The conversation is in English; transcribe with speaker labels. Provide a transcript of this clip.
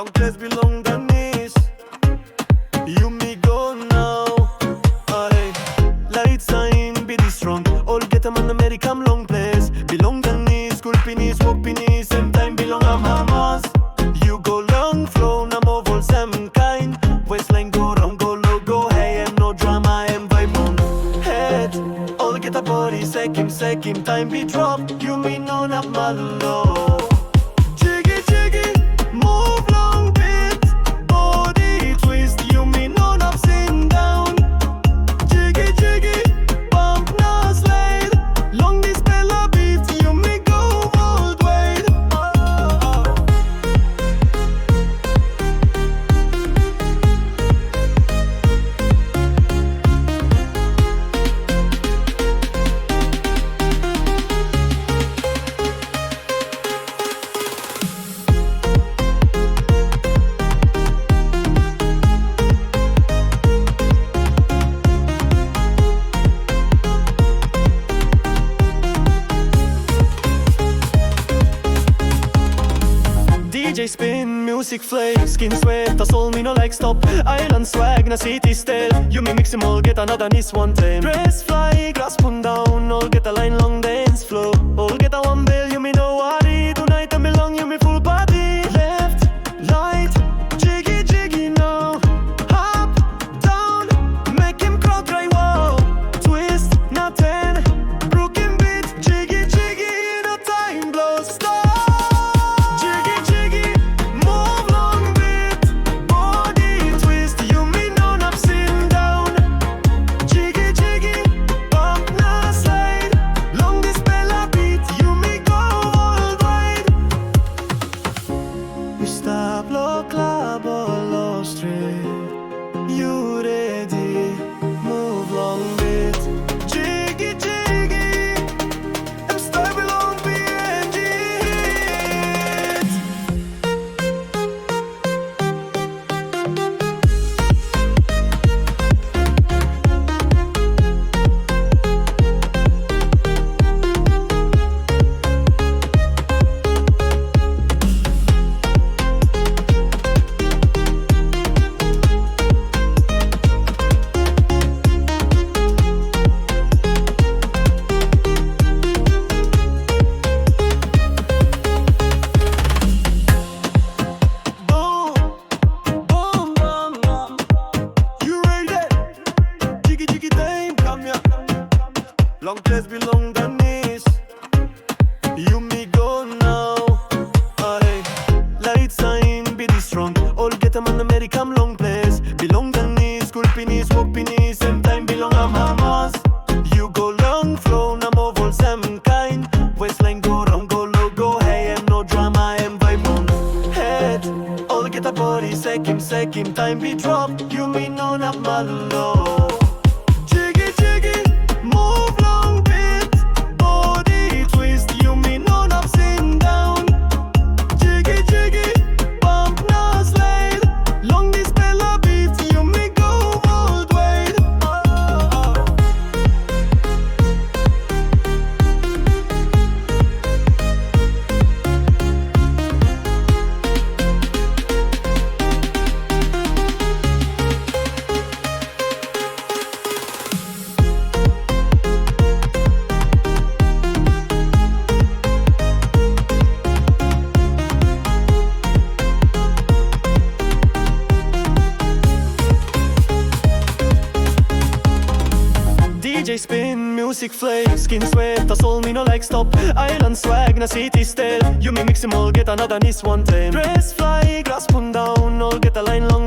Speaker 1: Long place belong the knees. You me go now. Aye. Light sign be this strong. All get a man American long place. Belong the knees, school pinis, walk pinis. Same time belong a mamas. You go long flow, na more vol same kind. Waistline go round, go low, go hey. And no drama, and vibe on head. All get a body, second, time be drop. You me no not my low. Jiggy, jiggy, move long bit. Body twist, you me no not sing down. Jiggy, jiggy, bump now slide. Long this bella beat, you me go worldwide. DJ spin, music play, skin sweat, that's all me no like stop. Island swag, na city style. You me mix them all, get another nice one time. Dress fly, grass pun down, all get a line long dance flow. All get a one bill, you me know what it. Tonight I belong, you me full body. Left, right, jiggy, jiggy now. Up, down, make him crowd cry wow. Twist, not 10, broken beat, jiggy, jiggy, no time blows, stop. You ready? Move long bit. Jiggy, jiggy. I'm stable on BNG. Long place belong the knees. You me go now. Aye. Light sign be this strong. All get a man American long place. Belong the knees, school pinis, walk pinis. Same time belong a mamas. You go long flow, na more vol same kind. Waistline go round, go low, go hey. And no drama, and vibe on head. All get a body, second, time be drop. You me no not my low. Jiggy, jiggy, move long bit. Body twist, you me no not sing down. Jiggy, jiggy, bump now slide. Long this bella beat, you me go worldwide. DJ spin, music play, skin sweat, that's all me no like stop. Island swag, na city style. You me mix them all, get another nice one time. Dress fly, grass pun down, all get a line long.